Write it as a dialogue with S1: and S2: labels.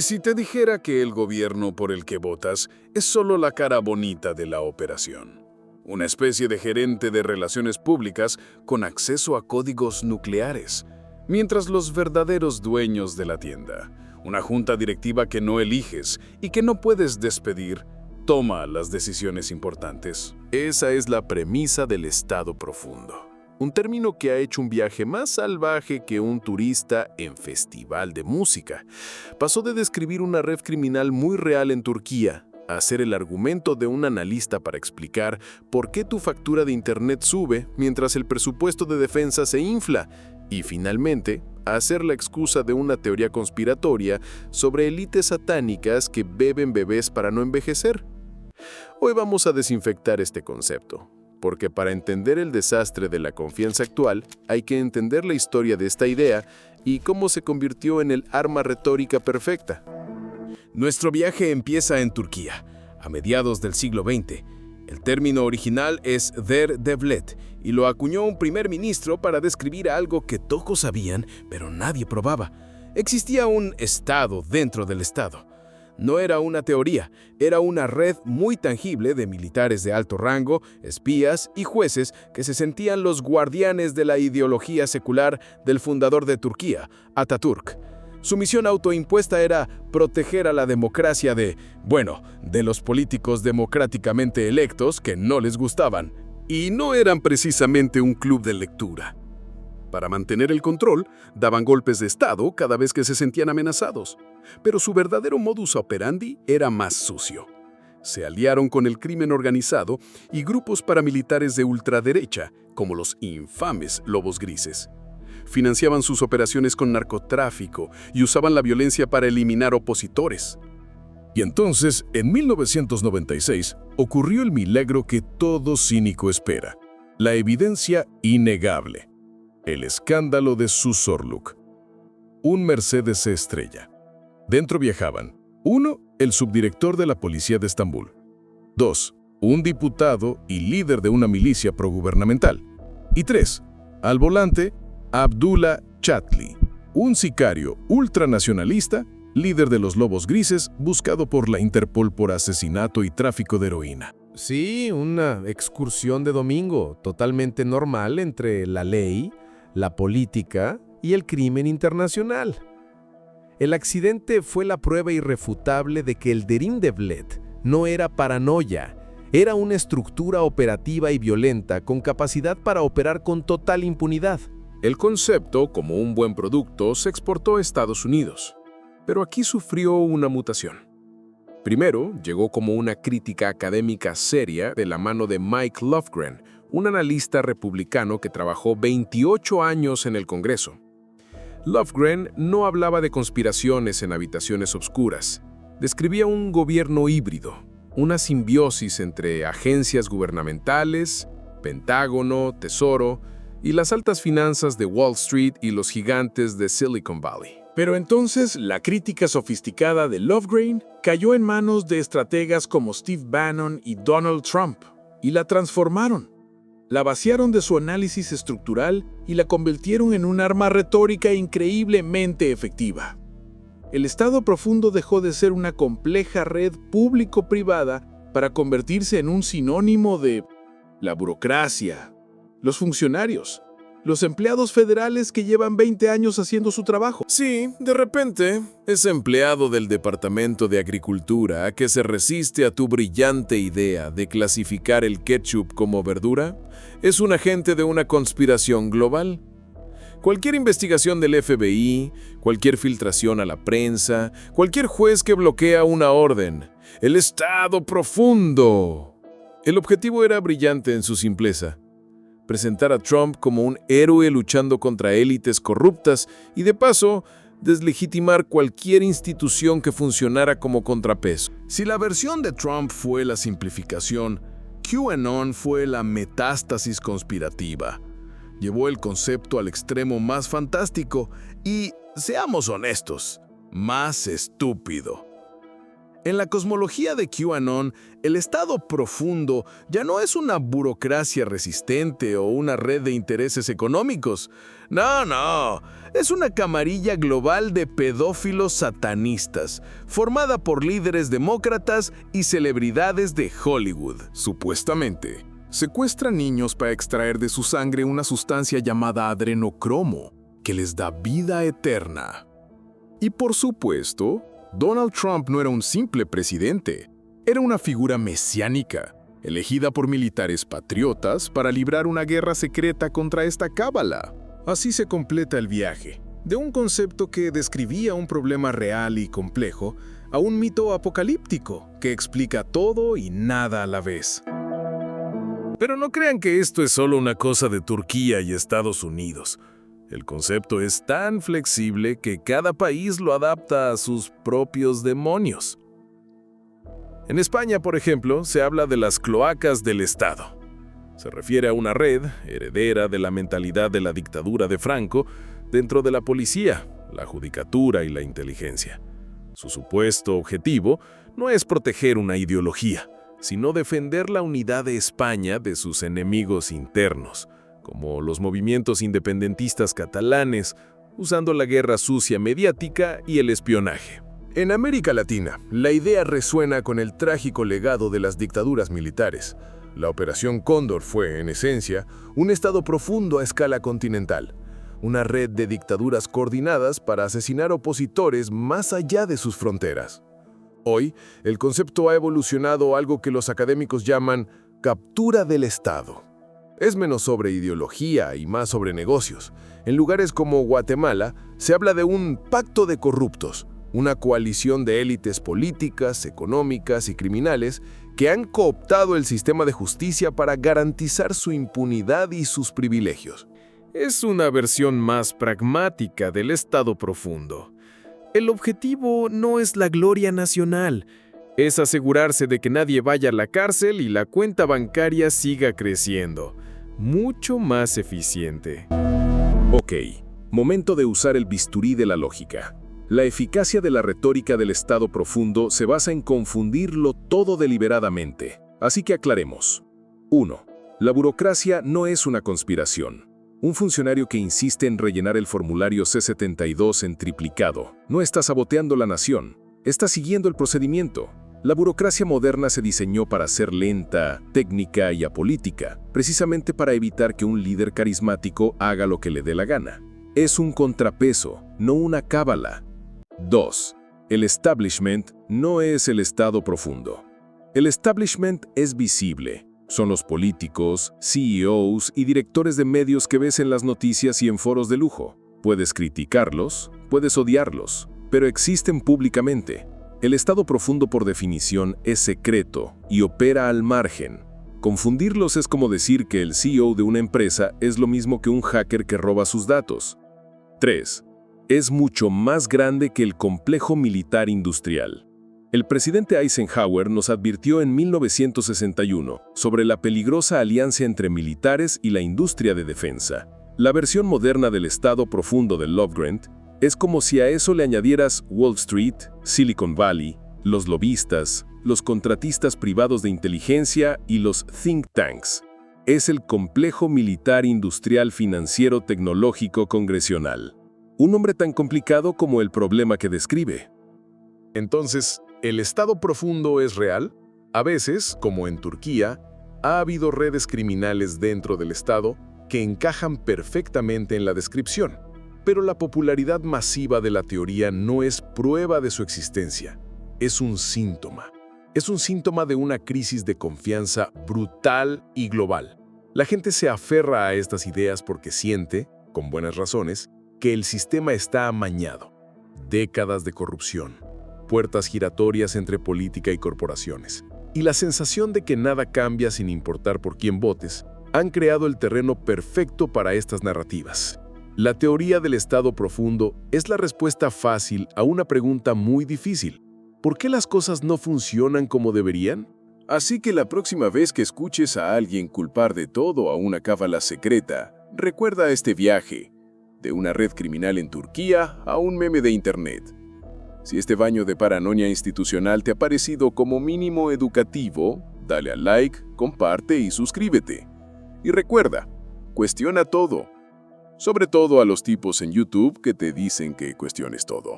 S1: Y si te dijera que el gobierno por el que votas es solo la cara bonita de la operación, una especie de gerente de relaciones públicas con acceso a códigos nucleares, mientras los verdaderos dueños de la tienda, una junta directiva que no eliges y que no puedes despedir, toma las decisiones importantes.
S2: Esa es la premisa del Estado profundo. Un término que ha hecho un viaje más salvaje que un turista en festival de música. Pasó de describir una red criminal muy real en Turquía a ser el argumento de un analista para explicar por qué tu factura de internet sube mientras el presupuesto de defensa se infla, y finalmente a ser la excusa de una teoría conspiratoria sobre élites satánicas que beben bebés para no envejecer. Hoy vamos a desinfectar este concepto, porque para entender el desastre de la confianza actual hay que entender la historia de esta idea y cómo se convirtió en el arma retórica perfecta.
S3: Nuestro viaje empieza en Turquía, a mediados del siglo XX. El término original es Der Devlet y lo acuñó un primer ministro para describir algo que todos sabían, pero nadie probaba. Existía un Estado dentro del Estado. No era una teoría, era una red muy tangible de militares de alto rango, espías y jueces que se sentían los guardianes de la ideología secular del fundador de Turquía, Atatürk. Su misión autoimpuesta era proteger a la democracia de los políticos democráticamente electos que no les gustaban.
S1: Y no eran precisamente un club de lectura. Para mantener el control, daban golpes de Estado cada vez que se sentían amenazados. Pero su verdadero modus operandi era más sucio. Se aliaron con el crimen organizado y grupos paramilitares de ultraderecha, como los infames Lobos Grises. Financiaban sus operaciones con narcotráfico y usaban la violencia para eliminar opositores.
S4: Y entonces, en 1996, ocurrió el milagro que todo cínico espera. La evidencia innegable. El escándalo de Susurluk. Un Mercedes se estrella. Dentro viajaban 1. El subdirector de la policía de Estambul. 2. Un diputado y líder de una milicia progubernamental. Y 3. Al volante, Abdullah Chatli, un sicario ultranacionalista, líder de los Lobos Grises, buscado por la Interpol por asesinato y tráfico de heroína.
S5: Sí, una excursión de domingo, totalmente normal entre la ley, la política y el crimen internacional. El accidente fue la prueba irrefutable de que el Derin Devlet no era paranoia, era una estructura operativa y violenta con capacidad para operar con total impunidad.
S1: El concepto, como un buen producto, se exportó a Estados Unidos, pero aquí sufrió una mutación. Primero, llegó como una crítica académica seria de la mano de Mike Lofgren, un analista republicano que trabajó 28 años en el Congreso. Lofgren no hablaba de conspiraciones en habitaciones oscuras. Describía un gobierno híbrido, una simbiosis entre agencias gubernamentales, Pentágono, Tesoro y las altas finanzas de Wall Street y los gigantes de Silicon Valley.
S6: Pero entonces la crítica sofisticada de Lofgren cayó en manos de estrategas como Steve Bannon y Donald Trump, y la transformaron. La vaciaron de su análisis estructural y la convirtieron en un arma retórica increíblemente efectiva. El Estado profundo dejó de ser una compleja red público-privada para convertirse en un sinónimo de la burocracia, los funcionarios, los empleados federales que llevan 20 años haciendo su trabajo.
S3: Sí, de repente, ese empleado del Departamento de Agricultura que se resiste a tu brillante idea de clasificar el ketchup como verdura es un agente de una conspiración global. Cualquier investigación del FBI, cualquier filtración a la prensa, cualquier juez que bloquea una orden, el Estado profundo. El objetivo era brillante en su simpleza. Presentar a Trump como un héroe luchando contra élites corruptas y, de paso, deslegitimar cualquier institución que funcionara como contrapeso.
S1: Si la versión de Trump fue la simplificación, QAnon fue la metástasis conspirativa. Llevó el concepto al extremo más fantástico y, seamos honestos, más estúpido.
S3: En la cosmología de QAnon, el Estado profundo ya no es una burocracia resistente o una red de intereses económicos. No, es una camarilla global de pedófilos satanistas, formada por líderes demócratas y celebridades de Hollywood.
S1: Supuestamente, secuestran niños para extraer de su sangre una sustancia llamada adrenocromo, que les da vida eterna. Y por supuesto, Donald Trump no era un simple presidente, era una figura mesiánica, elegida por militares patriotas para librar una guerra secreta contra esta cábala. Así se completa el viaje, de un concepto que describía un problema real y complejo a un mito apocalíptico que explica todo y nada a la vez.
S4: Pero no crean que esto es solo una cosa de Turquía y Estados Unidos. El concepto es tan flexible que cada país lo adapta a sus propios demonios. En España, por ejemplo, se habla de las cloacas del Estado. Se refiere a una red heredera de la mentalidad de la dictadura de Franco dentro de la policía, la judicatura y la inteligencia. Su supuesto objetivo no es proteger una ideología, sino defender la unidad de España de sus enemigos internos, como los movimientos independentistas catalanes, usando la guerra sucia mediática y el espionaje.
S1: En América Latina, la idea resuena con el trágico legado de las dictaduras militares. La Operación Cóndor fue, en esencia, un estado profundo a escala continental, una red de dictaduras coordinadas para asesinar opositores más allá de sus fronteras. Hoy, el concepto ha evolucionado a algo que los académicos llaman captura del Estado. Es menos sobre ideología y más sobre negocios. En lugares como Guatemala, se habla de un pacto de corruptos, una coalición de élites políticas, económicas y criminales que han cooptado el sistema de justicia para garantizar su impunidad y sus privilegios.
S3: Es una versión más pragmática del Estado profundo. El objetivo no es la gloria nacional, es asegurarse de que nadie vaya a la cárcel y la cuenta bancaria siga creciendo. Mucho más eficiente.
S1: Ok, momento de usar el bisturí de la lógica. La eficacia de la retórica del Estado profundo se basa en confundirlo todo deliberadamente. Así que aclaremos. 1. La burocracia no es una conspiración. Un funcionario que insiste en rellenar el formulario C-72 en triplicado no está saboteando la nación, está siguiendo el procedimiento. La burocracia moderna se diseñó para ser lenta, técnica y apolítica, precisamente para evitar que un líder carismático haga lo que le dé la gana. Es un contrapeso, no una cábala. 2. El establishment no es el Estado profundo. El establishment es visible. Son los políticos, CEOs y directores de medios que ves en las noticias y en foros de lujo. Puedes criticarlos, puedes odiarlos, pero existen públicamente. El Estado profundo, por definición, es secreto y opera al margen. Confundirlos es como decir que el CEO de una empresa es lo mismo que un hacker que roba sus datos. 3. Es mucho más grande que el complejo militar industrial. El presidente Eisenhower nos advirtió en 1961 sobre la peligrosa alianza entre militares y la industria de defensa. La versión moderna del Estado profundo de Lovegren es como si a eso le añadieras Wall Street, Silicon Valley, los lobistas, los contratistas privados de inteligencia y los think tanks. Es el complejo militar industrial financiero tecnológico congresional. Un nombre tan complicado como el problema que describe. Entonces, ¿el Estado profundo es real? A veces, como en Turquía, ha habido redes criminales dentro del Estado que encajan perfectamente en la descripción. Pero la popularidad masiva de la teoría no es prueba de su existencia, es un síntoma. Es un síntoma de una crisis de confianza brutal y global. La gente se aferra a estas ideas porque siente, con buenas razones, que el sistema está amañado. Décadas de corrupción, puertas giratorias entre política y corporaciones, y la sensación de que nada cambia sin importar por quién votes, han creado el terreno perfecto para estas narrativas. La teoría del Estado profundo es la respuesta fácil a una pregunta muy difícil. ¿Por qué las cosas no funcionan como deberían? Así que la próxima vez que escuches a alguien culpar de todo a una cábala secreta, recuerda este viaje, de una red criminal en Turquía a un meme de internet. Si este baño de paranoia institucional te ha parecido como mínimo educativo, dale al like, comparte y suscríbete. Y recuerda, cuestiona todo. Sobre todo a los tipos en YouTube que te dicen que cuestiones todo.